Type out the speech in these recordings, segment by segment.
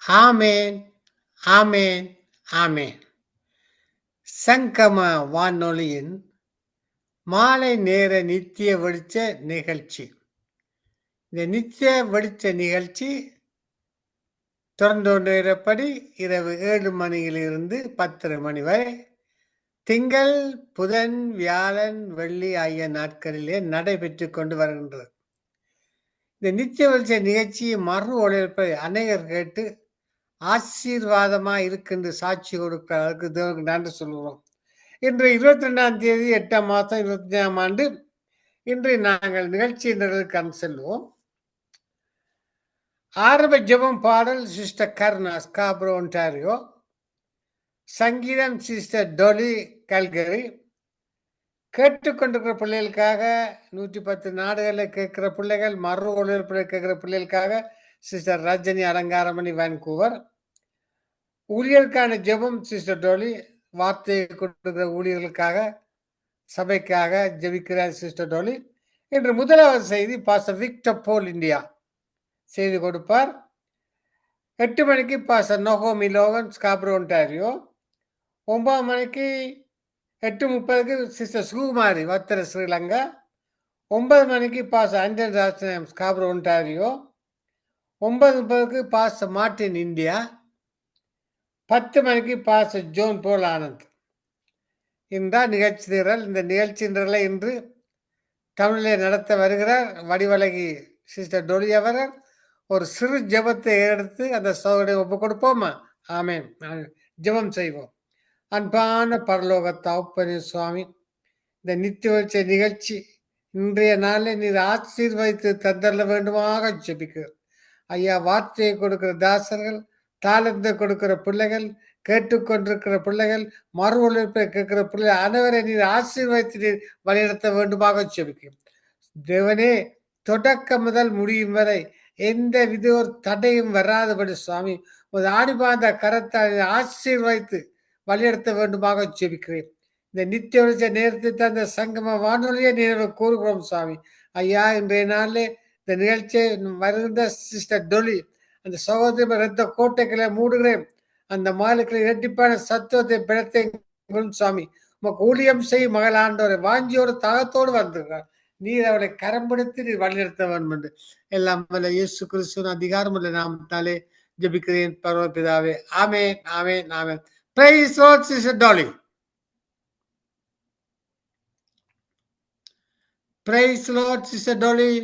ஆமேன், ஆமேன், ஆமேன். சங்கம வானொலியின் மாலை நேர நித்திய வெளிச்ச நிகழ்ச்சி. இந்த நித்திய வெளிச்ச நிகழ்ச்சி தொடர்ந்தோன்றிருப்படி இரவு 7 மணியிலிருந்து 10:30 மணி வரை திங்கள், புதன், வியாழன், வெள்ளி ஆகிய நாட்களிலே நடைபெற்று கொண்டு வருகின்றது. இந்த நித்திய வெளிச்ச நிகழ்ச்சியை மறு ஒளிபரப்பை அநேகர் கேட்டு ஆசீர்வாதமா இருக்கின்ற சாட்சி கொடுக்கிறதுக்கு தேவனுக்கு நன்றி சொல்கிறோம். இன்று 22ஆம் தேதி 8ஆம் மாதம் 25ஆம் ஆண்டு. இன்று நாங்கள் நிகழ்ச்சி நிரலுக்கு செல்வோம். ஆரம்ப ஜெபம் பாடல் சிஸ்டர் கர்னா, ஸ்காப்ரோ, ஒன்டாரியோ. சங்கீதம் சிஸ்டர் டொலி, கல்கரி. கேட்டுக்கொண்டிருக்கிற பிள்ளைகளுக்காக 110 நாடுகளில் கேட்கிற பிள்ளைகள், மறு ஒளிபரப்பில் கேட்கிற பிள்ளைகளுக்காக சிஸ்டர் ரஜினி அலங்காரமணி, வான்கூவர். ஊழியருக்கான ஜெபம் சிஸ்டர் டோலி. வார்த்தையை கொடுக்கிற ஊழியர்களுக்காக, சபைக்காக ஜெபிக்கிறார் சிஸ்டர் டோலி. இன்று முதலாவது செய்தி பாஸ்டர் விக்டர் போல் இந்தியா செய்தி கொடுப்பார். 8 மணிக்கு pastor Nokomi Logan, Scarborough, Ontario. 9 மணிக்கு 8:30க்கு சிஸ்டர் சுகுமாரி, வத்திர, ஸ்ரீலங்கா. 9 மணிக்கு pastor Anjan Rajnayam, Scarborough, Ontario. 9:30க்கு பாஸ்டர் மார்டின், இந்தியா. 10 மணிக்கு பாஸ்டர் ஜோன் போல் ஆனந்த். இந்த நிகழ்ச்சி நிரல். இந்த நிகழ்ச்சி நிரலை இன்று தமிழிலே நடத்த வருகிறார் வடிவழகி சிஸ்டர் டொலி அவர்கள். ஒரு சிறு ஜெபத்தை எடுத்து அந்த சோதனை ஒப்பு கொடுப்போமா? ஆமேன். ஜெபம் செய்வோம். அன்பான பரலோக தகப்பனே சுவாமி, இந்த நித்திய வெளிச்ச நிகழ்ச்சி இன்றைய நாளில் நீர் ஆசீர்வதித்து தந்தரல வேண்டுமாக ஜெபிக்கிறோம். ஐயா, வார்த்தையை கொடுக்கிற தாசர்கள், தாளத்தை கொடுக்கிற பிள்ளைகள், கேட்டுக்கொண்டிருக்கிற பிள்ளைகள், மறு ஒழிப்பை கேட்கிற பிள்ளைகள் அனைவரை நீர் ஆசீர்வதித்து நீர் வழிநடத்த வேண்டுமாக ஜெபிக்கிறோம். தேவனே, தொடக்கம் முதல் முடியும் வரை எந்த வித ஒரு தடையும் வராதபடி சுவாமி ஒரு ஆடிபாந்த கரத்தால் ஆசீர்வதித்து வழிநடத்த வேண்டுமாக ஜெபிக்கிறேன். இந்த நித்திய வெளிச்ச நேரத்தை தந்த சங்கம வானொலியை நினைவு கூறுகிறோம் சுவாமி. ஐயா, இன்றைய நாளிலே இந்த நிகழ்ச்சியை வருகின்ற சிஸ்டர் டொலி, அந்த சகோதரி ரத்த கோட்டைகளை மூடுகிறேன். அந்த மகளுக்கு இரட்டிப்பான சத்துவத்தை பிழைத்த சுவாமி, உமக்கு ஊழியம் செய்யும் மகள் ஆண்டவரை வாஞ்சியோடு தாகத்தோடு வந்திருக்கிறார். நீர் அவளை கரம் பிடித்து நீர் வழிநடத்த வேண்டும் என்று எல்லாம் வல்ல இயேசு கிறிஸ்துவின் அதிகாரமுள்ள நாமத்தாலே ஜெபிக்கிறேன் பரமபிதாவே. ஆமென், ஆமென், ஆமென். Praise Lord, Sister Dolly. Praise Lord, Sister Dolly.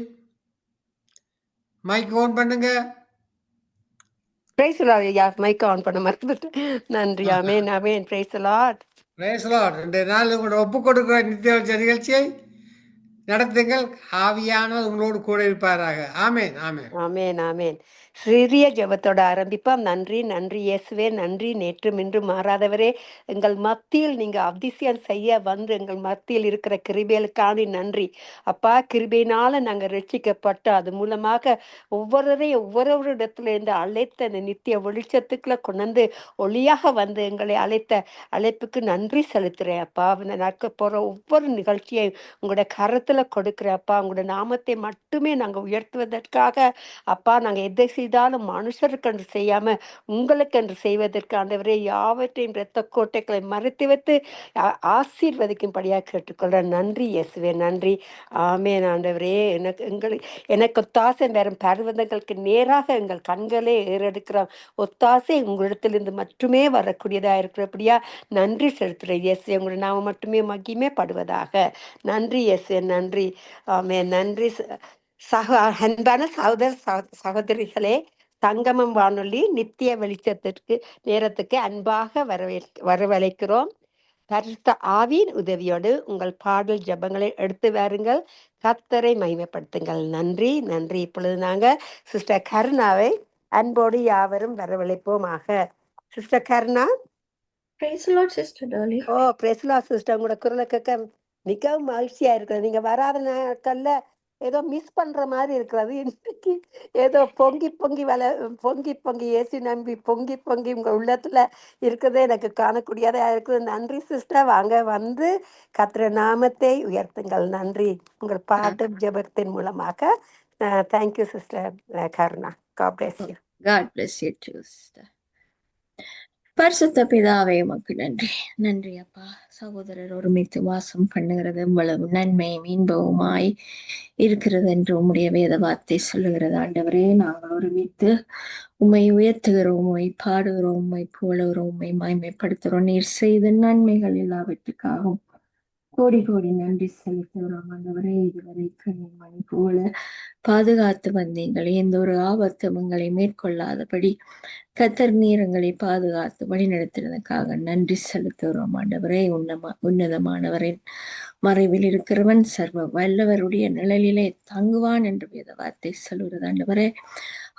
Mic on பண்ணுங்க. Praise lord. ஐயா, மைக் ஆன் பண்ண மறந்துட்டேன். நன்றி. ஆமென், ஆமென். Praise lord. Praise Lord. இன்றைய நாள் உங்களோட ஒப்பு கொடுக்கிற நித்திய வெளிச்ச நிகழ்ச்சியை நடத்துங்கள். ஆவியானவர் உங்களோடு கூட இருப்பாராக. ஆமென், ஆமென். ஆமென், ஆமென். சிறிய ஜெபத்தோட ஆரம்பிப்போம். நன்றி, நன்றி இயேசுவே, நன்றி. நேற்றும் இன்று மாறாதவரே, எங்கள் மத்தியில் நீங்க அதிசயம் செய்ய வந்து எங்கள் மத்தியில் இருக்கிற கிருபைகளுக்கான நன்றி அப்பா. கிருபையினால நாங்க ரட்சிக்கப்பட்டு அது மூலமாக ஒவ்வொருவரையும் ஒவ்வொரு இடத்துல இருந்து அழைத்த அந்த நித்திய வெளிச்சத்துக்குள்ள கொண்டு ஒளியாக வந்து எங்களை அழைத்த அழைப்புக்கு நன்றி செலுத்துறேன் அப்பா. நடக்க போற ஒவ்வொரு நிகழ்ச்சியையும் உங்களோட கரத்துல கொடுக்குறேன் அப்பா. உங்களோட நாமத்தை மட்டுமே நாங்க உயர்த்துவதற்காக அப்பா, நாங்க எதை செய்தாலும் மனுஷருக்கு என்று செய்யாம உங்களுக்கு என்று செய்வதற்கு ஆண்டவரே யாவற்றையும் இரத்த கோட்டைகளை மறைத்து வைத்து ஆசீர்வதிக்கும்படியாக கேட்டுக்கொள்றேன். நன்றி இயேசுவே, நன்றி. ஆமென் ஆண்டவரே. எனக்கு ஒத்தாசை வரும் பர்வதங்களுக்கு நேராக எங்கள் கண்களே ஏறெடுக்கிறோம். ஒத்தாசை உங்களிடத்திலிருந்து மட்டுமே வரக்கூடியதா இருக்கிறபடியா நன்றி செலுத்துறேன் இயேசு. உங்களுடைய நாம மட்டுமே மகிமே படுவதாக. நன்றி இயேசு, நன்றி. ஆமென். நன்றி. அன்பான சகோதரிகளே, சங்கமம் வானொலி நித்திய வெளிச்சத்திற்கு நேரத்துக்கு அன்பாக வரவழைக்கிறோம். பரிசுத்த ஆவியின் உதவியோடு உங்கள் பாடல் ஜபங்களை எடுத்து வாருங்கள். கர்த்தரை மகிமைப்படுத்துங்கள். நன்றி, நன்றி. இப்பொழுது நாங்க சிஸ்டர் கருணாவை அன்போடு யாவரும் வரவழைப்போமாக. Sister Karuna. Praise the Lord, Sister Dolly. Oh, praise the lord sister. உங்களோட குரலை கேட்க மிகவும் மகிழ்ச்சியா இருக்கிறது. நீங்க வராத நாட்கள்ல ஏதோ மிஸ் பண்ற மாதிரி இருக்கிறது. இன்னைக்கு ஏதோ பொங்கி பொங்கி பொங்கி பொங்கி ஏசி நம்பி பொங்கி பொங்கி உங்க உள்ளத்துல இருக்கிறதே எனக்கு காணக்கூடியதா இருக்குது. நன்றி சிஸ்டர். வாங்க வந்து கர்த்தர் நாமத்தை உயர்த்துங்கள். நன்றி உங்கள் பாட்டு ஜெபத்தின் மூலமாக. Thank you sister Karuna. God bless you. God bless you too, sister. பரிசுத்த பிதாவே உமக்கு நன்றி. நன்றி அப்பா. சகோதரர் ஒருமித்து வாசம் பண்ணுகிறது இவ்வளவு நன்மையும் இன்பவுமாய் இருக்கிறது என்று உம்முடைய வேத வார்த்தை சொல்லுகிறது. ஆண்டவரே, நாங்கள் ஒருமித்து உம்மை உயர்த்துகிறோம், உம்மை பாடுகிறோம், உம்மை புகழுகிறோம், உம்மை மகிமைப்படுத்துகிறோம். நீர் செய்த நன்மைகள் எல்லாவற்றுக்காகவும் கோடி கோடி நன்றி செலுத்துகிறோம். ஆண்டவரே, இதுவரை கண்ணின் மணி போல பாதுகாத்து வந்தீங்கள். எந்த ஒரு ஆபத்தும் எங்களை மேற்கொள்ளாதபடி கத்தர் நீர் எங்களை பாதுகாத்து வழிநடத்தினதுக்காக நன்றி செலுத்துகிறோம். ஆண்டவரே, உன்னதமானவரின் மறைவில் இருக்கிறவன் சர்வ வல்லவருடைய நிழலிலே தங்குவான் என்று வேத வார்த்தை சொல்கிறது. ஆண்டவரே,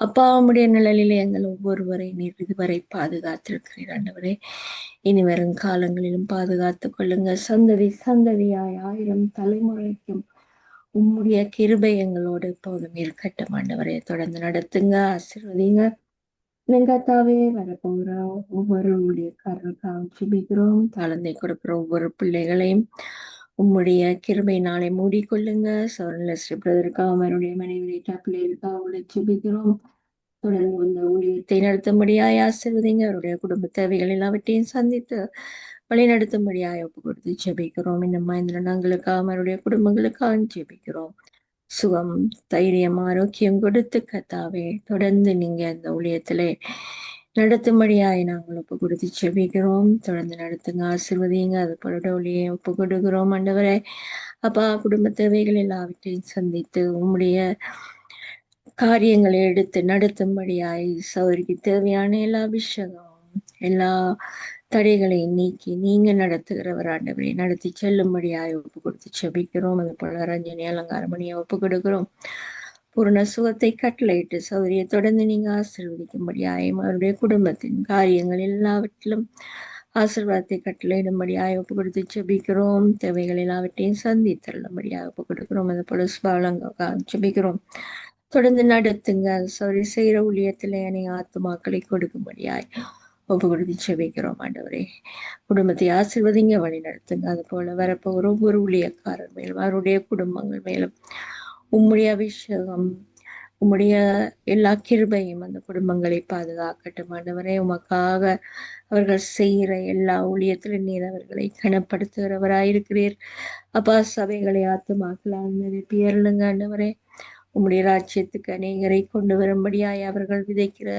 அப்பா, உம்முடைய நிழலிலே எங்கள் ஒவ்வொருவரை நீர் இதுவரை பாதுகாத்திருக்கிறீர். ஆண்டவரே, இனி வரும் காலங்களிலும் பாதுகாத்துக் கொள்ளுங்க. சந்ததி சந்ததியாய் 1000 தலைமுறைக்கும் உம்முடைய கிருபை எங்களோடு எப்போதும் இருக்கட்டும். ஆண்டவரே, தொடர்ந்து நடத்துங்க, ஆசீர்வதிங்க. கத்தாவே, வரப்போகிற ஒவ்வொரு ஊழியக்காரருக்காக ஜெபிக்கிறோம். தாளந்தை கொடுக்கிற ஒவ்வொரு பிள்ளைகளையும் உம்முடைய கிருபையினாலே மூடிக்கொள்ளுங்க. சோழலஸ்ரீ பிரதருக்காக, அவருடைய மனைவி பிள்ளைகளுக்காக அவங்களை ஜெபிக்கிறோம். தொடர்ந்து இந்த ஊழியத்தை நடத்தும்படியாய் ஆசீர்வதிங்க. அவருடைய குடும்ப தேவைகள் எல்லாவற்றையும் சந்தித்து வழிநடத்தும்படியாய் ஒப்பு கொடுத்து ஜெபிக்கிறோம். இந்த மகேந்திரனங்களுக்காக, அவருடைய குடும்பங்களுக்காக ஜெபிக்கிறோம். சுகம், தைரியம், ஆரோக்கியம் கொடுத்து கத்தாவே தொடர்ந்து நீங்க இந்த ஊழியத்திலே நடத்தும்படியாய் நாங்கள் ஒப்பு கொடுத்து ஜெபிக்கிறோம். தொடர்ந்து நடத்துங்க, ஆசீர்வதிங்க. அது போல ஒளியை ஒப்பு கொடுக்கிறோம். ஆண்டவரே, அப்பா, குடும்ப தேவைகள் எல்லாவற்றையும் சந்தித்து உம்முடைய காரியங்களை எடுத்து நடத்தும்படியாய் சௌரிக்கு தேவையான எல்லா அபிஷேகம், எல்லா தடைகளையும் நீக்கி நீங்க நடத்துகிறவர் ஆண்டவரை நடத்தி செல்லும்படியாய் ஒப்பு கொடுத்து செபிக்கிறோம். அது போல ரஞ்சனி அலங்காரமணியை ஒப்பு கொடுக்கிறோம். பூர்ண சுகத்தை கட்டளையிட்டு சௌரியை தொடர்ந்து நீங்க ஆசீர்வதிக்கும்படியாயும் அவருடைய குடும்பத்தின் காரியங்கள் எல்லாவற்றிலும் ஆசீர்வாதத்தை கட்டளையிடும்படியாய் ஒப்பு கொடுத்து செபிக்கிறோம். தேவைகள் எல்லாவற்றையும் சந்தித்தள்ளும்படியாக ஒப்பு கொடுக்கிறோம். அது போல சுபாலங்க செபிக்கிறோம். தொடர்ந்து நடத்துங்க. சௌரி செய்கிற ஊழியத்திலே அநேக ஆத்துமாக்களை கொடுக்கும்படியாய் ஒப்பு கொடுத்து செபிக்கிறோம். ஆண்டவரே, குடும்பத்தை ஆசீர்வதிங்க, வழி நடத்துங்க. அது போல வரப்போகிற ஒவ்வொரு ஊழியக்காரர் மேலும் அவருடைய குடும்பங்கள் மேலும் உம்முடைய அபிஷேகம், உம்முடைய எல்லா கிருபையும் அந்த குடும்பங்களை பாதுகாக்கட்டும். ஆண்டவரே, உமக்காக அவர்கள் செய்கிற எல்லா ஊழியத்திலும் நீர் அவர்களை கனப்படுத்துகிறவராயிருக்கிறீர். அப்பா, சபைகளை ஆத்துமாக்களால் நிரப்பியருளுங்க. ஆண்டவரே, உம்முடைய ராஜ்யத்துக்கு அநேகரை கொண்டு வரும்படியாய் அவர்கள் விதைக்கிற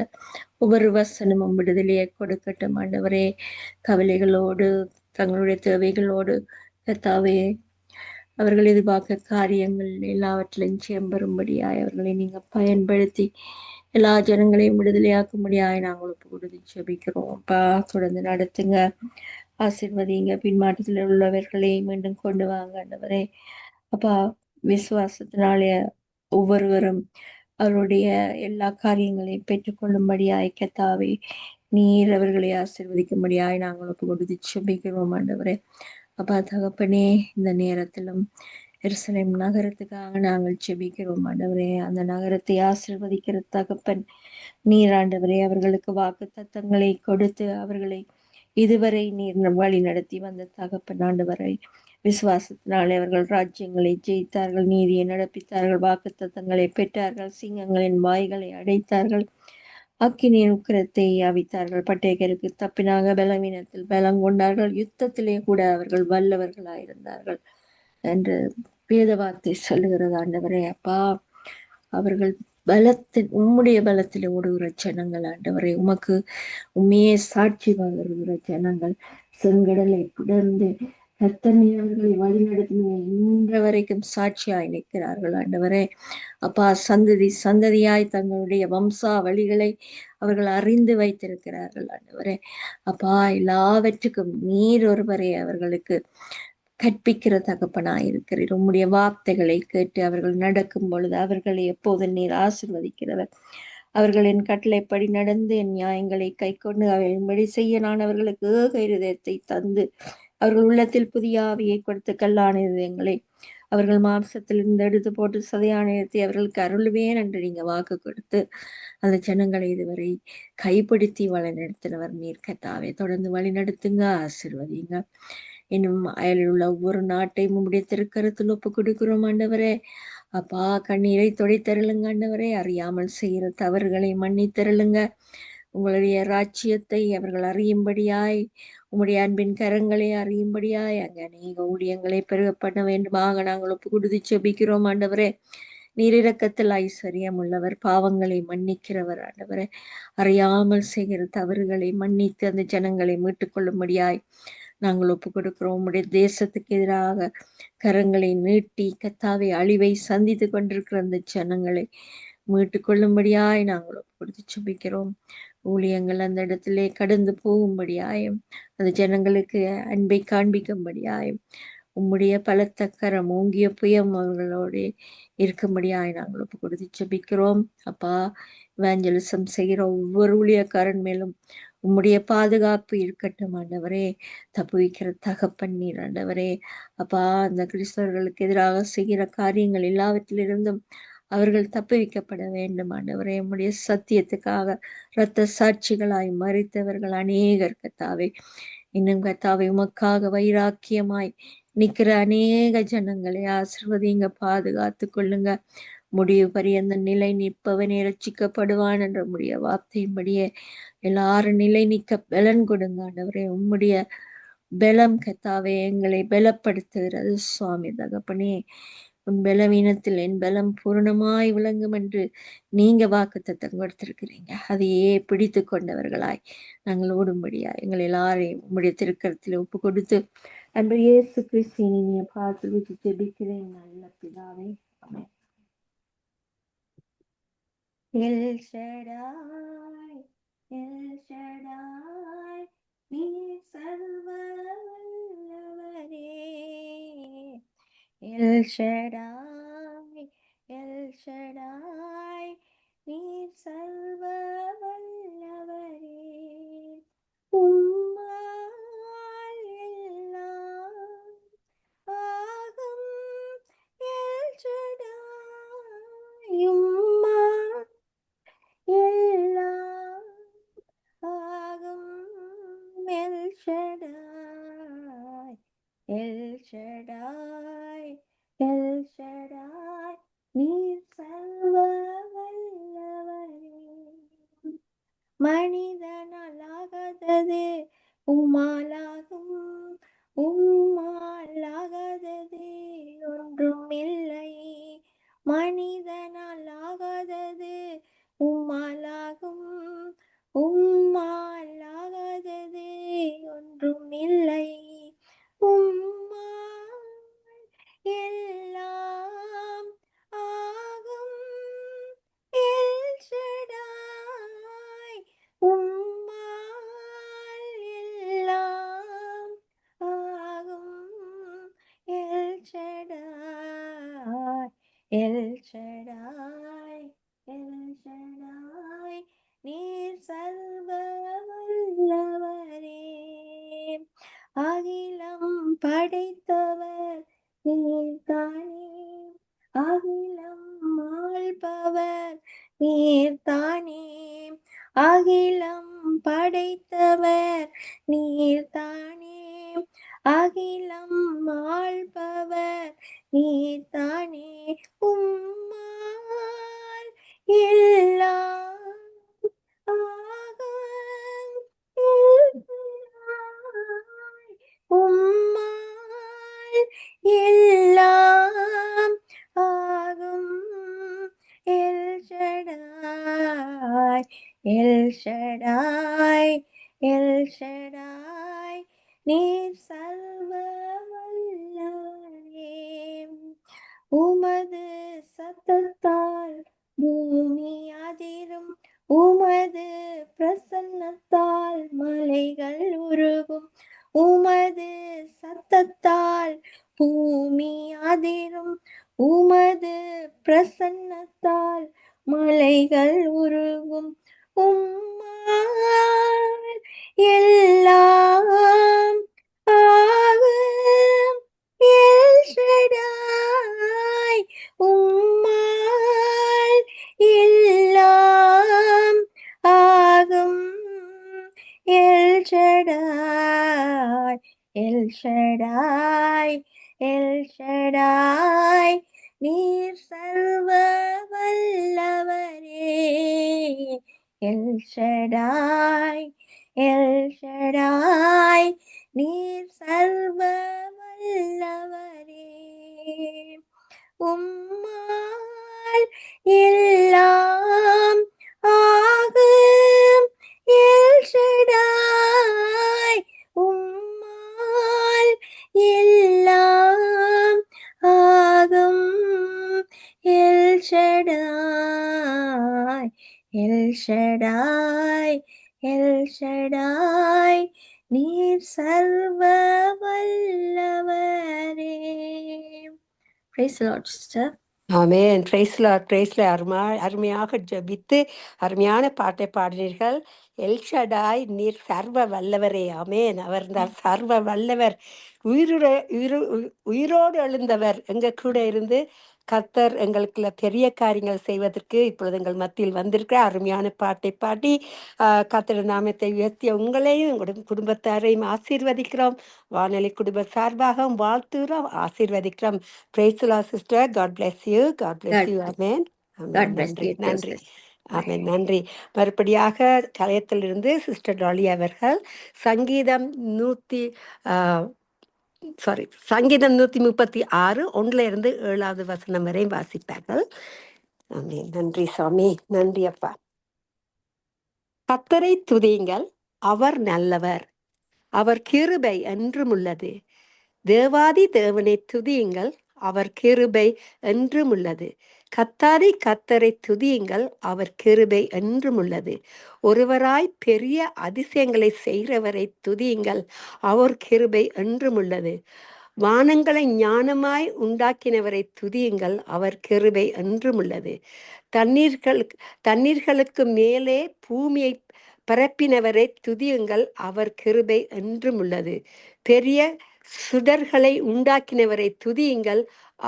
ஒவ்வொரு வசனமும் விடுதலையை கொடுக்கட்டும். ஆண்டவரே, கவலைகளோடு தங்களுடைய தேவைகளோடு கர்த்தாவே அவர்கள் எதிர்பார்க்க காரியங்கள் எல்லாவற்றிலும் சேம்பரும்படியாய் அவர்களை நீங்க பயன்படுத்தி எல்லா ஜனங்களையும் விடுதலையாக்கும்படியாய் நாங்கள் ஒப்பு கொடுத்து ஜெபிக்கிறோம். அப்பா, தொடர்ந்து நடத்துங்க, ஆசீர்வதிங்க. பின்மாற்றத்தில் உள்ளவர்களை மீண்டும் கொண்டு வாங்க. ஆண்டவரே, அப்பா, விசுவாசத்தினாலே ஒவ்வொருவரும் அவருடைய எல்லா காரியங்களையும் பெற்றுக்கொள்ளும்படியாய் கர்த்தாவே நீர் அவர்களை ஆசீர்வதிக்கும்படியாய் நாங்கள் ஒப்பு கொடுத்து ஜெபிக்கிறோம். ஆண்டவரே, அப்பா தகப்பனே, இந்த நேரத்திலும் எருசலேம் நகரத்துக்காக நாங்கள் ஜெபிக்கிறோம். ஆண்டவரே, அந்த நகரத்தை ஆசீர்வதிக்கிற தகப்பன் நீர். ஆண்டவரே, அவர்களுக்கு வாக்கு தத்தங்களை கொடுத்து அவர்களை இதுவரை நீர் வழி நடத்தி வந்த தகப்பன் ஆண்டவரை விசுவாசத்தினாலே அவர்கள் ராஜ்யங்களை ஜெயித்தார்கள், நீதியை நடப்பித்தார்கள், வாக்கு தத்தங்களை பெற்றார்கள், சிங்கங்களின் வாய்களை அடைத்தார்கள், அக்கினியின் உக்கிரத்தை அவித்தார்கள், பட்டேகருக்கு தப்பினாக பலவீனத்தில் பலம் கொண்டார்கள், யுத்தத்திலே கூட அவர்கள் வல்லவர்களாயிருந்தார்கள் என்று வேத வார்த்தை சொல்லுகிறது. ஆண்டவரே, அப்பா, அவர்கள் பலத்தின் உம்முடைய பலத்திலே ஓடுகிற ஜனங்கள். ஆண்டவரை, உமக்கு உண்மையே சாட்சி வருகிற ஜனங்கள். செங்கடலை புடர்ந்து கர்த்தர் அவர்களை வழிநடத்தின இன்ற வரைக்கும் சாட்சியாய் நிற்கிறார்கள். ஆண்டவரே, அப்பா, சந்ததி சந்ததியாய் தங்களுடைய வம்சாவளிகளை அவர்கள் அறிந்து வைத்திருக்கிறார்கள். ஆண்டவரே, அப்பா, எல்லாவற்றுக்கும் நீர் ஒருவரே அவர்களுக்கு கற்பிக்கிற தகப்பனாயிருக்கிறீர். உம்முடைய வார்த்தைகளை கேட்டு அவர்கள் நடக்கும் பொழுது அவர்களை எப்போது நீர் ஆசீர்வதிக்கிறவர். அவர்களின் கட்டளைப்படி நடந்து என் நியாயங்களை கை கொண்டு அவையின்படி செய்ய நான் அவர்களுக்கு ஏக இருதயத்தை தந்து அவர்கள் உள்ளத்தில் புதிய ஆவியை கொடுத்து கல்லான இருதயங்களை அவர்கள் மாம்சத்திலிருந்து எடுத்து போட்டு சதையான இடத்தை அவர்களுக்கு அருள்வேன் என்று நீங்க வாக்கு கொடுத்து அந்த ஜனங்களை இதுவரை கைப்பிடித்தி வழிநடத்தினவர் நீர் கர்த்தாவே. தொடர்ந்து வழி நடத்துங்க, ஆசீர்வதிங்க. இன்னும் அயலில் உள்ள ஒவ்வொரு நாட்டையும் உம்முடைய திருக்கரத்தில் ஒப்பு கொடுக்கிறோம். ஆண்டவரே, அப்பா கண்ணீரை துடைத்தருளுங்க ஆண்டவரே, அறியாமல் செய்கிற தவறுகளை மன்னித்தருளுங்க. உங்களுடைய ராஜ்யத்தை அவர்கள் அறியும்படியாய், உம்முடைய அன்பின் கரங்களை அறியும்படியாய் அங்கே அநேக ஊழியங்களை பெருக பண்ண வேண்டுமாக நாங்கள் ஒப்பு கொடுத்து செபிக்கிறோம் ஆண்டவரே. நீர் இரக்கத்தில் ஐஸ்வர்யம் உள்ளவர், பாவங்களை மன்னிக்கிறவர் ஆண்டவரே. அறியாமல் செய்கிற தவறுகளை மன்னித்து அந்த ஜனங்களை மீட்டுக் கொள்ளும்படியாய் நாங்கள் ஒப்பு கொடுக்கிறோம். உம்முடைய தேசத்துக்கு எதிராக கரங்களை நீட்டி கத்தாவை அழிவை சந்தித்து கொண்டிருக்கிற அந்த ஜனங்களை மீட்டுக் கொள்ளும்படியாய் நாங்கள் ஒப்பு கொடுத்து செபிக்கிறோம். ஊழியங்கள் அந்த இடத்திலே கடந்து போகும்படியாயும் அந்த ஜனங்களுக்கு அன்பை காண்பிக்கும்படியாயும் உம்முடைய பலத்த கரம் ஓங்கிய புயம் அவர்களோடு இருக்கும்படியாய் நாங்கள் ஒப்பு கொடுத்து செபிக்கிறோம். அப்பா, இவாஞ்சலிசம் செய்கிற ஒவ்வொரு ஊழியக்காரன் மேலும் உம்முடைய பாதுகாப்பு இருக்கட்டும் ஆண்டவரே. தப்புவிக்கிற தகப்பன் நீர் ஆண்டவரே. அப்பா, அந்த கிறிஸ்தவர்களுக்கு எதிராக செய்கிற காரியங்கள் எல்லாவற்றிலிருந்தும் அவர்கள் தப்புவிக்கப்பட வேண்டும் ஆண்டவரே. உம்முடைய சத்தியத்துக்காக இரத்த சாட்சிகளாய் மறித்தவர்கள் அநேகர் கத்தாவே. இன்னும் கத்தாவை உமக்காக வைராக்கியமாய் நிக்கிற அநேக ஜனங்களை ஆசிர்வதிங்க, பாதுகாத்து கொள்ளுங்க. முடிவு பரியந்த நிலை நிற்பவனே ரட்சிக்கப்படுவான் என்ற உம்முடைய வார்த்தையின்படியே எல்லாரும் நிலை நிற்க பலன் கொடுங்க ஆண்டவரே. உம்முடைய பலம் கத்தாவே எங்களை பலப்படுத்துகிறது சுவாமி தகப்பனே. உன் பலவீனத்தில் என் பலம் பூரணமாய் விளங்கும் என்று நீங்க வாக்குத்தத்தம் கொடுத்திருக்கிறீங்க. அதையே பிடித்து கொண்டவர்களாய் நாங்கள் ஓடும்படியா எங்கள் எல்லாரையும் உம்முடைய திருக்கரத்தில் ஒப்பு கொடுத்து அன்பு இயேசு கிறிஸ்துவின் இனிய பாதத்தில் வச்சு ஜெபிக்கிறேன் நல்ல பிதாவே. ஆமென். எல் ஷடாய், எல் ஷடாய், நீர் சர்வ வல்லவரே. எல் ஷடாய், எல் ஷடாய், நீர் சர்வ வல்லவரே. உம்மால் எல்லாம் ஆகும். எல் ஷடாய், உம்மால் எல்லாம் ஆகும். L Shaddai, L Shaddai, L Shaddai, நீர் சர்வ வல்லவரே. மனிதனால் ஆகாதது உம்மாலாகும். உம்மால் ஆகாதது ஒன்றும் இல்லை. மனிதனால் ஆகாதது உம்மாலாகும். உம்மால் ஆகாதது ஒன்றும் இல்லை. உம்மால் எல்லாம் ஆகும். எல் ஷடாய், உம்மால் எல்லாம் ஆகும். L Shaddai, L Shaddai, L Shaddai, நீர் சர்வ வல்லவரே. அகிலம் படைத்தவர் நீர்தானே. அகிலம் ஆள்பவர் நீர்தானே. அகிலம் படைத்தவர் நீர்தானே. அகிலம் ஆள்பவர் நீர்தானே. உம்மால் எல்லாம் ஆகும். உம்மால் எல்லாம் ஆகும். L Shaddai, L Shaddai, L Shaddai, நீர் சர்வ வல்லவரே. உமது சத்தத்தால் பூமி அதிரும். உமது பிரசன்னத்தால் மலைகள் உருகும். உமது சத்தத்தால் பூமி அதிரும். உமது பிரசன்னத்தால் மலைகள் உருகும். உம்மால் எல்லாம் ஆகும். எல் ஷடாய், உம்மால் எல்லாம் ஆகும். L Shaddai, L Shaddai, L Shaddai, நீர் சர்வ வல்லவரே. எல் ஷடாய், எல் ஷடாய், நீர் சர்வ வல்லவரே. உம்மால் எல்லாம் ஆகும். எல் ஷடாய், உம்மால் எல்லாம் ஆகும். L Shaddai, L Shaddai, L Shaddai, நீர் சர்வ வல்லவரே. Praise the Lord, sister. ஆமென். பிரைஸ்ல அருமையாக ஜெபித்து அருமையான பாட்டை பாடினீர்கள். எல்ஷடாய் நீர் சர்வ வல்லவரே. ஆமென். அவர் தான் சர்வ வல்லவர். உயிரோடு எழுந்தவர் எங்க கூட இருந்து கர்த்தர் எங்களுக்கு பெரிய காரியங்கள் செய்வதற்கு இப்பொழுது எங்கள் மத்தியில் வந்திருக்கிற அருமையான பாட்டை பாடி கர்த்தர் நாமத்தை உயர்த்திய உங்களையும் உங்களுடைய குடும்பத்தாரையும் ஆசீர்வதிக்கிறோம். வானொலி குடும்ப சார்பாகவும் வாழ்த்துகிறோம், ஆசீர்வதிக்கிறோம். Praise the Lord, sister. God bless you. God bless God you. bless. Amen. God Amen. bless நன்றி you too, நன்றி. sister. ஆமென். நன்றி. மறுபடியாக கலையத்திலிருந்து சிஸ்டர் டாலி அவர்கள் சங்கீதம் 136 1 7 வசனம் வரை வாசிப்பார்கள். ஆமென். நன்றி சாமி. நன்றி அப்பா. கர்த்தரை துதியுங்கள், அவர் நல்லவர், அவர் கிருபை என்றும் உள்ளது. தேவாதி தேவனை துதியுங்கள், அவர் கிருபை என்றும் உள்ளது. கத்தாதி கத்தரை துதியுங்கள், அவர் கிருபை என்றும் உள்ளது. ஒருவராய் பெரிய அதிசயங்களை செய்கிறவரை துதியுங்கள், அவர் கிருபை என்றும் உள்ளது. வானங்களை ஞானமாய் உண்டாக்கினவரை துதியுங்கள், அவர் கிருபை என்றும் உள்ளது. தண்ணீர்களுக்கு மேலே பூமியை பரப்பினவரை துதியுங்கள், அவர் கிருபை என்றும் உள்ளது. பெரிய சுடர்களை உண்டாக்கினவரை துதியுங்கள்,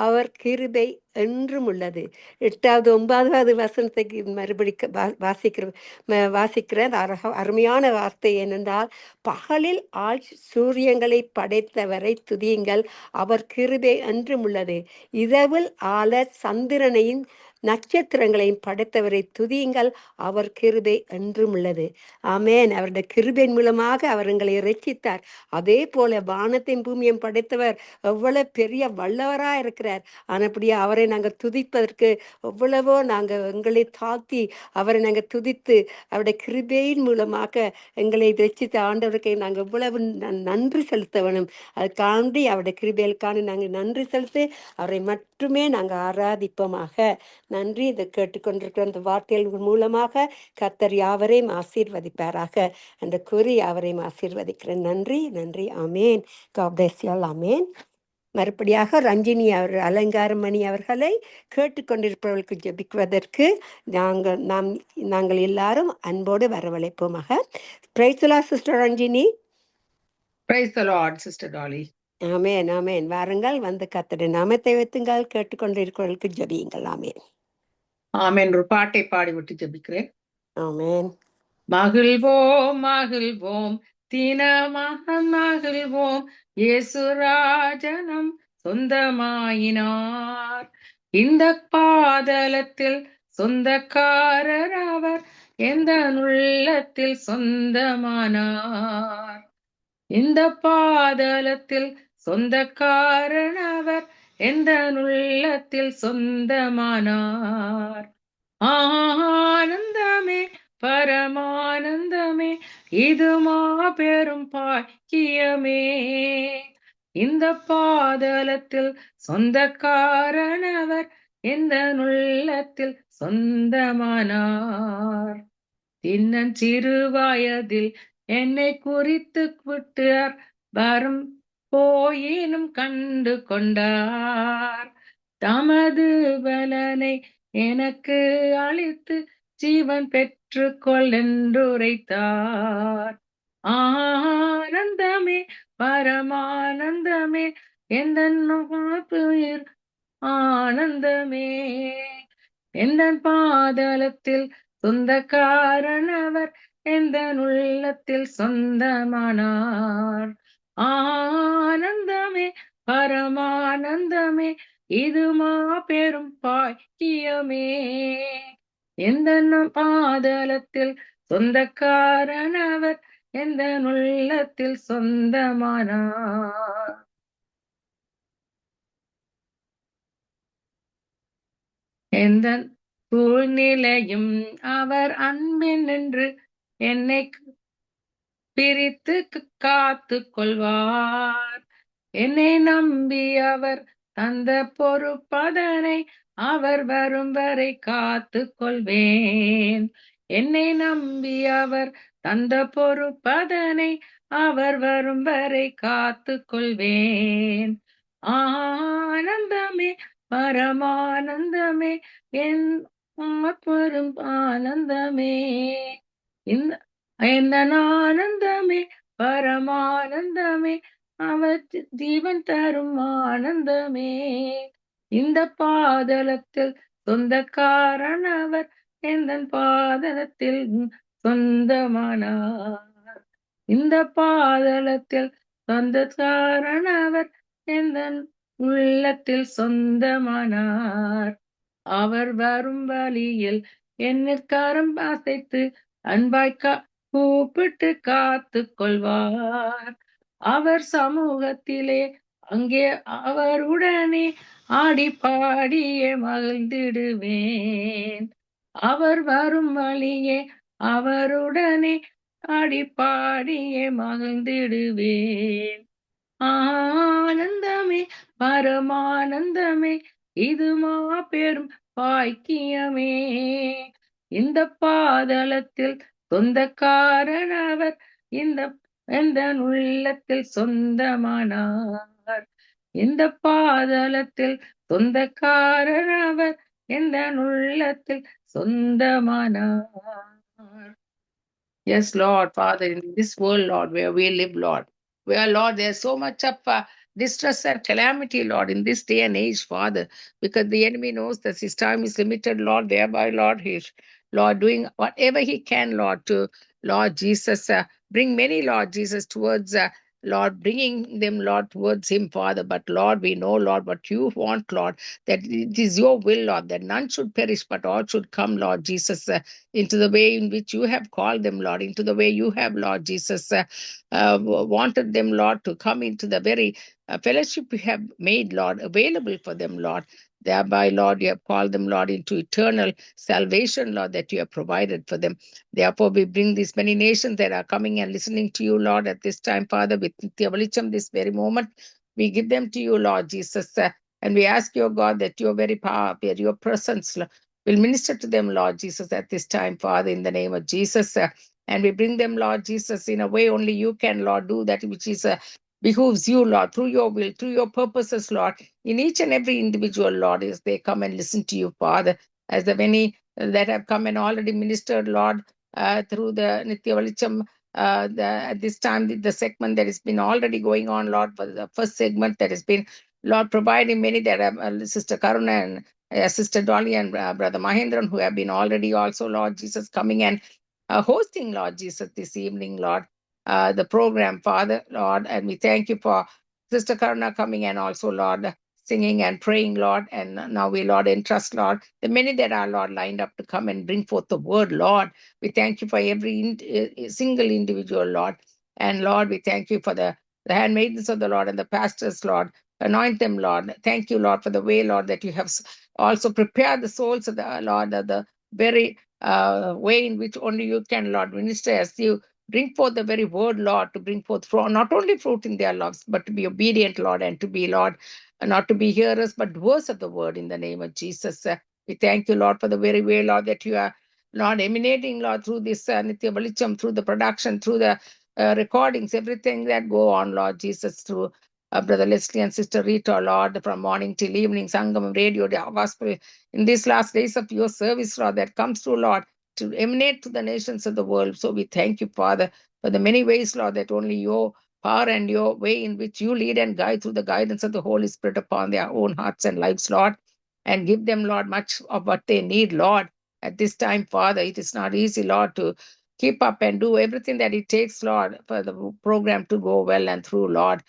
அவர் கிருபை என்றும் உள்ளது. 8வது 9வது வசனத்துக்கு மறுபடி வாசிக்கிற அருமையான வார்த்தை என்னென்றால், பகலில் சூரியங்களை படைத்தவரை துதியுங்கள், அவர் கிருபை என்றும் உள்ளது. இரவில் ஆள சந்திரனையும் நட்சத்திரங்களையும் படைத்தவரை துதியுங்கள், அவர் கிருபை என்றும் உள்ளது. ஆமென். அவருடைய கிருபையின் மூலமாக அவர் எங்களை ரட்சித்தார். அதே போல வானத்தையும் பூமியையும் படைத்தவர் எவ்வளவு பெரிய வல்லவராக இருக்கிறார். ஆனப்படியா அவரை நாங்கள் துதிப்பதற்கு எவ்வளவோ நாங்கள் எங்களை தாழ்த்தி அவரை நாங்கள் துதித்து அவருடைய கிருபையின் மூலமாக எங்களை ரட்சித்த ஆண்டவருக்கு நாங்கள் எவ்வளவு நன்றி செலுத்த வேணும். அதுக்காண்டி அவருடைய கிருபைகளுக்காண்டி நாங்கள் நன்றி செலுத்தி அவரை மட்டுமே நாங்கள் ஆராதிப்போமாக. நன்றி. இதை கேட்டுக்கொண்டிருக்கிற அந்த வார்த்தைகள் மூலமாக கர்த்தர் யாவரையும் ஆசீர்வதிப்பாராக என்று கூறி யாவரையும் ஆசீர்வதிக்கிறேன். நன்றி நன்றி. ஆமேன். God bless you all. ஆமேன். மறுபடியாக ரஞ்சினி அலங்காரமணி அவர்களை கேட்டுக்கொண்டிருப்பவர்களுக்கு ஜெபிக்குவதற்கு நாங்கள் எல்லாரும் அன்போடு வரவழைப்போமாக. Praise the Lord, sister Ranjini. Praise the Lord, sister Dolly. ஆமேன் ஆமேன். வாருங்கள், வந்து கர்த்தருடைய நாமத்தை வைத்துங்கள், கேட்டுக்கொண்டிருக்கிறவர்களுக்கு ஜெபியுங்கள். ஆமேன் ஆமேன். ஒரு பாட்டை பாடிவிட்டு ஜெபிக்கிறேன். ஆமேன். மகிழ்வோம் மகிழ்வோம் தினமாக மகிழ்வோம், இயேசுராஜனம் சொந்தமாயினார். இந்த பாதலத்தில் சொந்தக்காரர் அவர், எந்த உள்ளத்தில் சொந்தமானார். இந்த பாதலத்தில் சொந்தக்காரன் அவர், எந்த உள்ளத்தில் சொந்தமானார். ஆனந்தமே பரமானந்தமே, இது மாபெரும் பாக்கியமே. இந்த பாதலத்தில் சொந்தக்காரன் அவர், எந்த உள்ளத்தில் சொந்தமானார். தின்னன் சிறு வயதில் என்னை குறித்து விட்டார், வரும் போயினும் கண்டு கொண்டார். தமது பலனை எனக்கு அளித்து ஜீவன் பெற்றுக்கொள் என்றுரைத்தார். ஆனந்தமே பரமானந்தமே, எந்த ஆனந்தமே. எந்த பாதலத்தில் சொந்தக்காரன் அவர், எந்த உள்ளத்தில் சொந்தமானார். ஆனந்தமே பரமானந்தமே, இது மாபெரும் பாக்கியமே. எந்த பாதலத்தில் சொந்தக்காரனவர், எந்த உள்ளத்தில் சொந்தமானார். எந்த சூழ்நிலையும் அவர் அன்பின் நின்று என்னை பிரித்து காத்து கொள்வார். என்னை நம்பி அவர் தந்த பொறுப்பதனை அவர் வரும் வரை காத்து கொள்வேன். என்னை நம்பி அவர் தந்த பொறுப்பதனை அவர் வரும் வரை காத்து கொள்வேன். ஆனந்தமே பரமானந்தமே என் பெரும் ஆனந்தமே. இந்த ஆனந்தமே பரமானந்தமே, அவர் ஜீவன் தரும் ஆனந்தமே. இந்த பாதலத்தில் சொந்தக்காரனவர், எந்த பாதலத்தில் சொந்தமானார். இந்த பாதலத்தில் சொந்தக்காரனவர், எந்த உள்ளத்தில் சொந்தமானார். அவர் வரும் வழியில் என்னிற்காரம் அசைத்து அன்பாய் கூப்பிட்டு காத்து கொள்வார். அவர் சமூகத்திலே அங்கே அவருடனே ஆடி பாடியே மகிழ்ந்திடுவேன். அவர் வரும் வழியே அவருடனே ஆடி பாடியே மகிழ்ந்திடுவேன். ஆனந்தமே பரமானந்தமே, இது மாபெரும் பாக்கியமே. இந்த பாதலத்தில் சொந்தக்காரனவர், எந்த உள்ளத்தில் சொந்தமானார். இந்த பாதலத்தில் சொந்தக்காரனவர், எந்த உள்ளத்தில் சொந்தமானார். Yes, Lord, Father, in this world, Lord, where we live, Lord, where, Lord, there's so much of distress and calamity, Lord, in this day and age, Father, because the enemy knows that his time is limited, Lord, thereby, Lord, he's, Lord, doing whatever he can, Lord, to, Lord Jesus, bring many, Lord Jesus, towards, Lord, bringing them, Lord, towards him, Father. But, Lord, we know, Lord, what you want, Lord, that it is your will, Lord, that none should perish, but all should come, Lord Jesus, into the way in which you have called them, Lord, into the way you have, Lord Jesus, wanted them, Lord, to come into the very fellowship you have made, Lord, available for them, Lord. Thereby, Lord, you have called them, Lord, into eternal salvation, Lord, that you have provided for them. Therefore, we bring these many nations that are coming and listening to you, Lord, at this time, Father, with Nithya Velicham, this very moment. We give them to you, Lord Jesus, and we ask your God that your very power, your presence, Lord, will minister to them, Lord Jesus, at this time, Father, in the name of Jesus. And we bring them, Lord Jesus, in a way only you can, Lord, do that which is behooves you, Lord, through your will, through your purposes, Lord, in each and every individual, Lord, as they come and listen to you, Father, as the many that have come and already ministered, Lord, through the Nithya Velicham, at this time, the segment that has been already going on, Lord, for the first segment that has been, Lord, providing many that have, Sister Karuna and Sister Dolly and Brother Mahendran, who have been already also, Lord Jesus, coming and hosting, Lord Jesus, this evening, Lord, the program, Father, Lord, and we thank you for Sister Karuna coming and also, Lord, singing and praying, Lord, and now we, Lord, entrust, Lord, the many that are, Lord, lined up to come and bring forth the word, Lord. We thank you for every single individual, Lord, and Lord, we thank you for the handmaidens of the Lord and the pastors, Lord. Anoint them, Lord. Thank you, Lord, for the way, Lord, that you have also prepared the souls of the Lord, the very way in which only you can, Lord, minister as you bring forth the very word, Lord, to bring forth fruit, not only fruit in their lives, but to be obedient, Lord, and to be, Lord, not to be hearers, but doers of the word in the name of Jesus. We thank you, Lord, for the very way, Lord, that you are, Lord, emanating, Lord, through this Nithya Velicham, through the production, through the recordings, everything that go on, Lord Jesus, through Brother Leslie and Sister Rita, Lord, from morning till evening, Sangam Radio, the gospel, in these last days of your service, Lord, that comes through, Lord, to emanate to the nations of the world. So we thank you, Father, for the many ways, Lord, that only your power and your way in which you lead and guide through the guidance of the Holy Spirit upon their own hearts and lives, Lord, and give them, Lord, much of what they need, Lord. At this time, Father, it is not easy, Lord, to keep up and do everything that it takes, Lord, for the program to go well and through, Lord.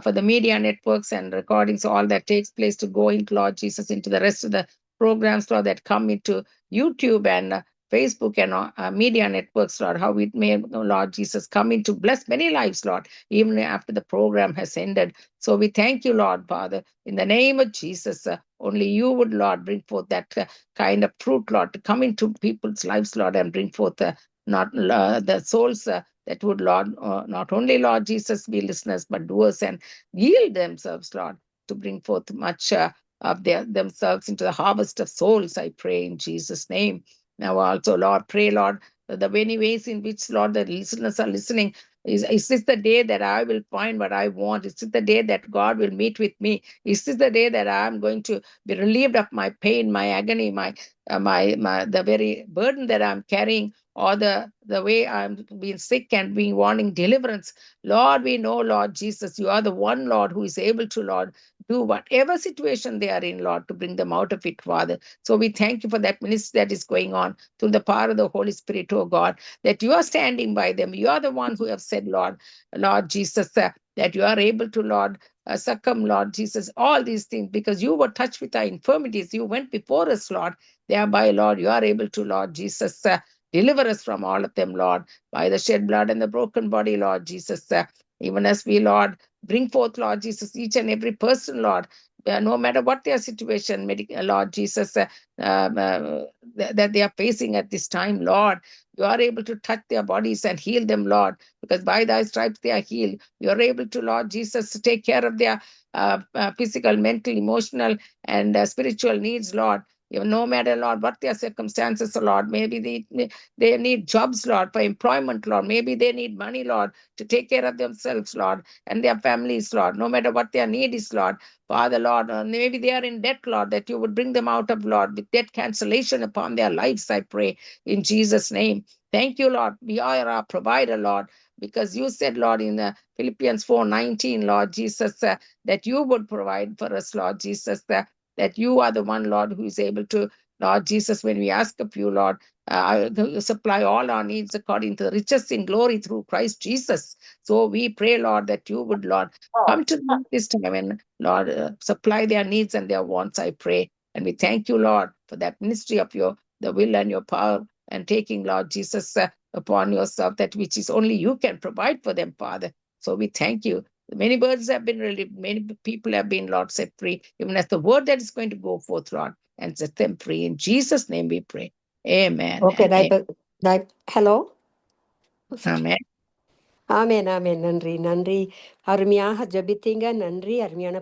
for the media networks and recordings, all that takes place to go into, Lord Jesus, into the rest of the programs, Lord, that come into YouTube and Facebook and media networks, Lord, how it may, Lord Jesus, come in to bless many lives, Lord, even after the program has ended. So we thank you, Lord, Father, in the name of Jesus. Only you would, Lord, bring forth that kind of fruit, Lord, to come into people's lives, Lord, and bring forth not the souls that would, Lord, not only, Lord Jesus, be listeners, but doers and yield themselves, Lord, to bring forth much of themselves into the harvest of souls, I pray in Jesus' name. Now also, Lord, pray, Lord, the many ways in which, Lord, the listeners are listening. Is this the day that I will find what I want? Is this the day that God will meet with me? Is this the day that I'm going to be relieved of my pain, my agony, the very burden that I'm carrying, or the way I'm being sick and being wanting deliverance? Lord, we know, Lord Jesus, you are the one, Lord, who is able to, Lord, do whatever situation they are in, Lord, to bring them out of it, Father. So we thank you for that ministry that is going on through the power of the Holy Spirit, oh God, that you are standing by them. You are the one who have said, Lord Jesus, that you are able to, Lord, succumb, Lord Jesus, all these things, because you were touched with our infirmities. You went before us, Lord. Thereby, Lord, you are able to, Lord Jesus, deliver us from all of them, Lord, by the shed blood and the broken body, Lord Jesus. Even as we, Lord, bring forth, Lord Jesus, each and every person, Lord, no matter what their situation, Lord Jesus, that they are facing at this time, Lord, you are able to touch their bodies and heal them, Lord, because by thy stripes they are healed. You are able to, Lord Jesus, to take care of their physical, mental, emotional, and spiritual needs, Lord. No matter, Lord, what their circumstances, Lord, maybe they need jobs, Lord, for employment, Lord. Maybe they need money, Lord, to take care of themselves, Lord, and their families, Lord. No matter what their need is, Lord, Father, Lord, maybe they are in debt, Lord, that you would bring them out of, Lord, with debt cancellation upon their lives, I pray, in Jesus' name. Thank you, Lord. We are our provider, Lord, because you said, Lord, in Philippians 4:19, Lord Jesus, that you would provide for us, Lord Jesus, that you are the one, Lord, who is able to, Lord Jesus, when we ask of you, Lord, you supply all our needs according to the riches in glory through Christ Jesus. So we pray, Lord, that you would, Lord, come to them this time and, Lord, supply their needs and their wants, I pray. And we thank you, Lord, for that ministry of the will and your power, and taking, Lord Jesus, upon yourself that which is only you can provide for them, Father. So we thank you. Many birds have been relieved. Many people have been, Lord, set free, even as the word that is going to go forth, Lord, and set them free. In Jesus' name we pray. Amen. Okay, hello. Amen. ஆமேன், ஆமேன். நன்றி, நன்றி. அருமையாக ஜெபித்தீங்க. நன்றி. அருமையான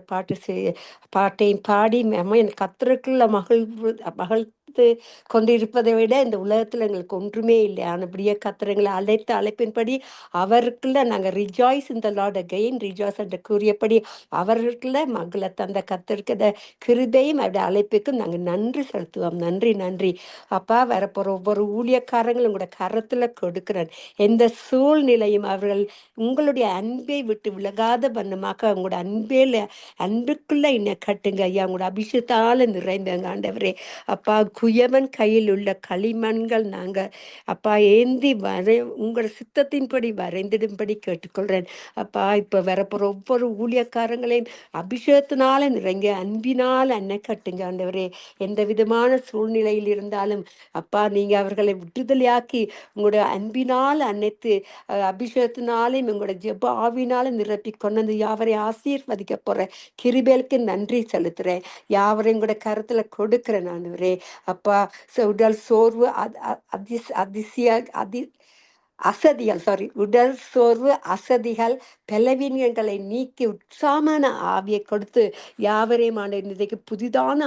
பாட்டையும் பாடி அம்மையன் கத்தருக்குள்ள மகிழ்ந்து கொண்டிருப்பதை விட இந்த உலகத்தில் எங்களுக்கு ஒன்றுமே இல்லை. ஆனபடியே கத்தரங்களை அழைத்த அழைப்பின்படி அவருக்குள்ள நாங்கள் ரிஜாய்ஸ் இந்த லார்ட் அகெயின் ரிஜாய்ஸ் என்று கூறியபடி அவர்களுக்குள்ள மகளை தந்த கத்திருக்கிற கிருபையும் அவருடைய அழைப்புக்கும் நாங்கள் நன்றி செலுத்துவோம். நன்றி, நன்றி. அப்பா, வரப்போகிற ஒவ்வொரு ஊழியக்காரங்களும் உங்களோட கரத்தில் கொடுக்கிறேன். எந்த சூழ்நிலையும் அவர்கள் உங்களுடைய அன்பை விட்டு விலகாத வண்ணமாக உங்களோட அன்புக்குள்ள என்னை கட்டுங்க ஐயா. உங்களோட அபிஷேகத்தால நிறைந்தங்க ஆண்டவரே. அப்பா, குயவன் கையில் உள்ள களிமண்கள் நாங்க அப்பா ஏந்தி உங்களோட சித்தத்தின்படி வரைந்திடும்படி கேட்டுக்கொள்றேன். அப்பா, இப்ப வரப்போற ஒவ்வொரு ஊழியக்காரங்களையும் அபிஷேகத்தினால நிறைங்க அன்பினால் அன்னை கட்டுங்க ஆண்டவரே. எந்த விதமான சூழ்நிலையில் இருந்தாலும் அப்பா, நீங்க அவர்களை விடுதலையாக்கி உங்களோட அன்பினால் அனைத்து அபிஷேகத்தினாலும் உங்களோட ஜெப ஆவினாலும் நிரப்பி கொண்டு யாவரை ஆசீர்வதிக்க போற கிருபைக்கு நன்றி செலுத்துறேன். யாவரையும் கூட கருத்துல கொடுக்கிறேன் ஆண்டவரே. அப்பா, உடல் சோர்வு உடல் சோர்வு அசதிகள் பலவீனங்களை நீக்கி உற்சாகமான ஆவியை கொடுத்து யாவரையும் இன்றைக்கு புதிதான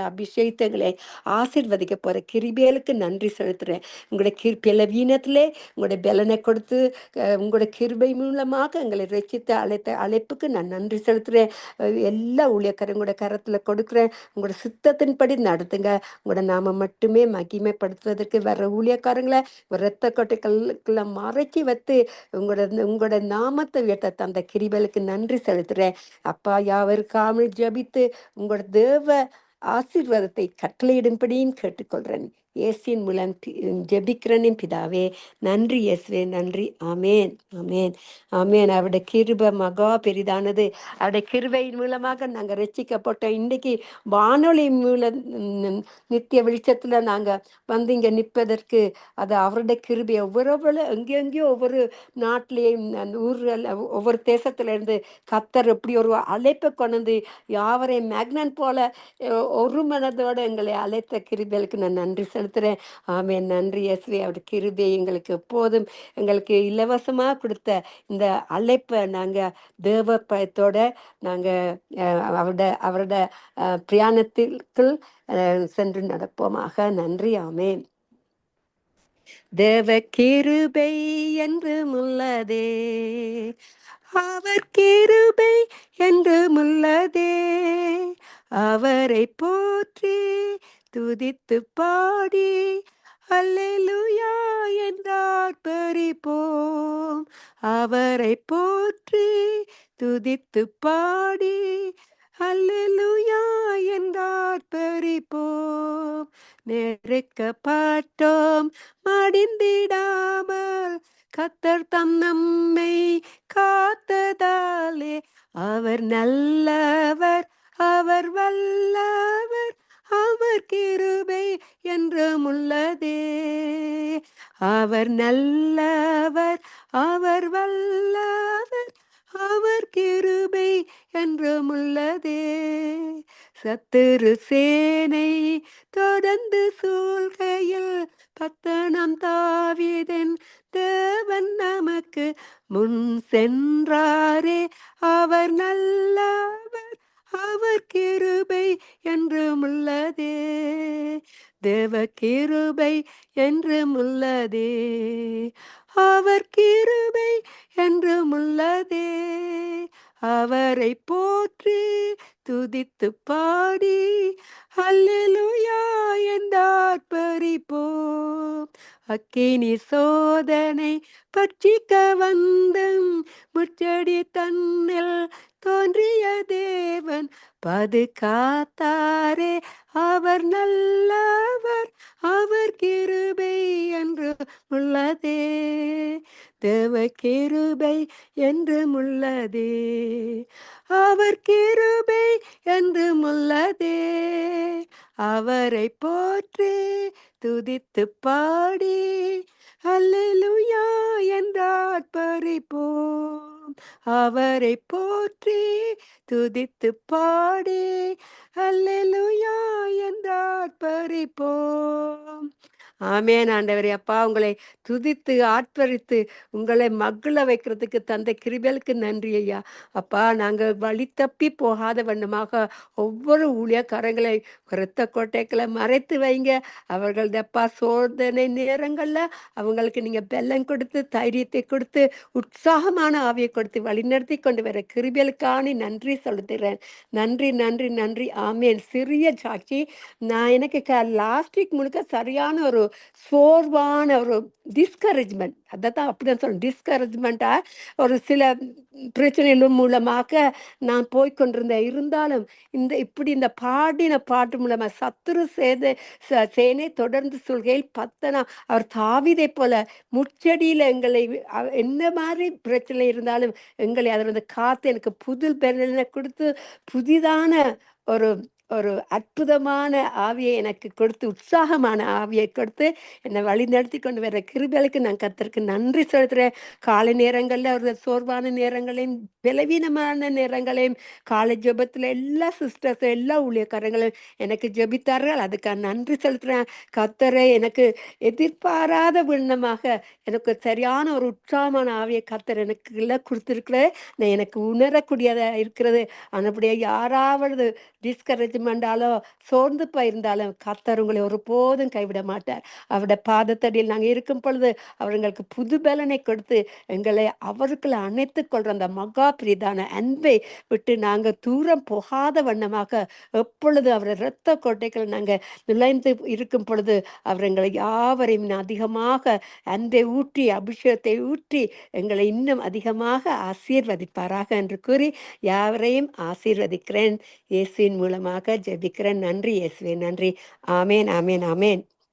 அபிஷேகங்களை ஆசீர்வதிக்க போற கிருபைகளுக்கு நன்றி செலுத்துறேன். உங்களுடைய பலவீனத்திலே உங்களுடைய பலனை கொடுத்து உங்களோட கிருபை மூலமாக எங்களை ரட்சித்து அழைப்புக்கு நான் நன்றி செலுத்துறேன். எல்லா ஊழியக்காரங்களோட கரத்துல கொடுக்குறேன். உங்களோட சித்தத்தின்படி நடத்துங்க. உங்களோட நாம மட்டுமே மகிமைப்படுத்துவதற்கு வர ஊழியக்காரங்களை இரத்த கொட்டைக்குள்ள மறைச்சி வைத்து உங்களோட நாமத்தை உயர்த்த தந்த கிருபைகளுக்கு நன்றி செலுத்துறேன். அப்பா, யாவருக்காமல் ஜபித்து உங்களோட தேவ ஆசீர்வாதத்தை கட்டளையிடும்படியும் கேட்டுக்கொள்றேன். இயேசுவின் மூலம் ஜெபிக்கிறேன் பிதாவே. நன்றி இயேசுவே, நன்றி. ஆமேன், ஆமேன், ஆமேன். அவருடைய கிருபை மகா பெரிதானது. அவருடைய கிருபையின் மூலமாக நாங்கள் ரட்சிக்கப்பட்டோம். இன்றைக்கு வானொலி மூலம் நித்திய வெளிச்சத்தில் நாங்கள் வந்து இங்கே நிற்பதற்கு அது அவருடைய கிருபை. ஒவ்வொரு எங்கெங்கேயோ ஒவ்வொரு நாட்டிலேயும் அந்த ஊர்கள் ஒவ்வொரு தேசத்துல இருந்து கத்தர் எப்படி ஒரு அழைப்பை கொண்டு யாவரையும் மேக்னன் போல ஒரு மனதோட எங்களை அழைத்த கிருபைகளுக்கு நான் நன்றி செலுத்துறேன். ஆமென். நன்றி இயேசுவே. அவருடைய கிருபை எங்களுக்கு எப்போதும் எங்களுக்கு இலவசமாக கொடுத்த இந்த அழைப்பை நாங்கள் தேவ பயத்தோட நாங்கள் அவரோட பிரயாணத்திற்குள் சென்று நடப்போமாக. நன்றி. ஆமென். தேவ கிருபை என்று முள்ளதே, அவர் கிருபை என்று முள்ளதே, அவரை போற்றி துதித்து பாடி அல்லேலூயா என்றார் பரிப்போம். அவரை போற்றி துதித்து பாடி அல்லேலூயா என்றார் பரிப்போம். நெருக்கப்பட்டோம் மடிந்திடாமல் கத்தர் தம் நம்மை காத்ததாலே, அவர் நல்லவர், அவர் வல்லவர், அவர் கிருபை என்றும் உள்ளதே. அவர் நல்லவர், அவர் வல்லவர், அவர் கிருபை என்றும் உள்ளதே. சத்துரு சேனை தொடர்ந்து சூழ்கையில் பத்தனம் தாவீதின் தேவன் நமக்கு முன் சென்றாரே. அவர் நல்லவர், அவர் கிருபை என்றும் உள்ளதே. தேவ கிருபை என்றும் உள்ளதே, அவர் கிருபை என்றும் உள்ளதே. அவரை போற்றி துதித்து பாடி அல்லேலூயா என்றார் பரிப்போம். அக்கினி சோதனை பட்சிக்க வந்தும் முச்சடி தன்னில் தோன்றிய தேவன் பாதுகாத்தாரே. அவர் நல்லவர், அவர் கிருபை என்று உள்ளதே. தேவ கிருபை என்று உள்ளதே, அவர் கிருபை என்று உள்ளதே. அவரை போற்றி துதித்து பாடி அல்லேலூயா என்றார் பரிப்போம். அவரை போற்றி துதித்து பாடி அல்லேலூயா என்றார் பரிப்போம். ஆமேன். ஆண்டவரே, அப்பா உங்களை துதித்து ஆட்பரித்து உங்களை மகிழ வைக்கிறதுக்கு தந்த கிருபைகளுக்கு நன்றி ஐயா. அப்பா, நாங்கள் வழி தப்பி போகாத வண்ணமாக ஒவ்வொரு ஊழியக்காரங்களை இரத்த கோட்டைகளை மறைத்து வைங்க. அவர்களது அப்பா சோதனை நேரங்களில் அவங்களுக்கு நீங்கள் பெல்லம் கொடுத்து தைரியத்தை கொடுத்து உற்சாகமான ஆவியை கொடுத்து வழிநடத்தி கொண்டு வர கிருபைகளுக்கான நன்றி செலுத்துகிறேன். நன்றி, நன்றி, நன்றி. ஆமேன். சிறிய சாட்சி, நான் எனக்கு லாஸ்ட் வீக் முழுக்க சரியான ஒரு சோர்வான ஒரு டிஸ்கரேஜ்மெண்ட், அதான் அப்படிதான் சொல்லணும், டிஸ்கரேஜ்மெண்ட்டா ஒரு சில பிரச்சனைகள் மூலமாக நான் போய்கொண்டிருந்தேன். இருந்தாலும் இந்த பாடின பாட்டு மூலமா சத்துரு சேனை தொடர்ந்து சொல்கையில் பத்தனா அவர் தாவீதை போல முச்சடியில எங்களை என்ன மாதிரி பிரச்சனை இருந்தாலும் எங்களை அதில் காத்து எனக்கு புது பெருளை கொடுத்து புதிதான ஒரு ஒரு அற்புதமான ஆவியை எனக்கு கொடுத்து உற்சாகமான ஆவியை கொடுத்து என்னை வழி நடத்தி கொண்டு வர கிருபைகளுக்கு நான் கர்த்தருக்கு நன்றி செலுத்துகிறேன். காலை நேரங்களில் ஒரு சோர்வான நேரங்களையும் பலவீனமான நேரங்களையும் காலை ஜெபத்தில் எல்லா சிஸ்டர்ஸும் எல்லா ஊழியக்காரங்களும் எனக்கு ஜெபித்தார்கள். அதுக்காக நன்றி செலுத்துகிறேன். கர்த்தரை எனக்கு எதிர்பாராத வண்ணமாக எனக்கு சரியான ஒரு உற்சாகமான ஆவியை கர்த்தர் எனக்கு எல்லாம் கொடுத்துருக்குற நான் எனக்கு உணரக்கூடியதாக இருக்கிறது. அப்படியே யாராவது டிஸ்கரேஜ்மெண்டாலோ சோர்ந்து போயிருந்தாலும் கர்த்தர் உங்களை ஒருபோதும் கைவிட மாட்டார். அவருடைய பாதத்தடியில் நாங்கள் இருக்கும் பொழுது அவர்களுக்கு புது பலனை கொடுத்து எங்களை அவருக்குள்ள அணைத்து கொள்கிற அந்த மகா பிரிதான அன்பை விட்டு நாங்கள் தூரம் போகாத வண்ணமாக எப்பொழுது அவரை இரத்த கோட்டைகள் நாங்கள் நுழைந்து இருக்கும் பொழுது அவர் எங்களை யாவரையும் அதிகமாக அன்பை ஊற்றி அபிஷேகத்தை ஊற்றி எங்களை இன்னும் அதிகமாக ஆசீர்வதிப்பாராக என்று கூறி யாவரையும் ஆசீர்வதிக்கிறேன். இயேசுவின் மூலமாக ஜெபிக்கிறேன். நன்றி இயேசுவே, நன்றி. ஆமேன், ஆமேன், ஆமேன்.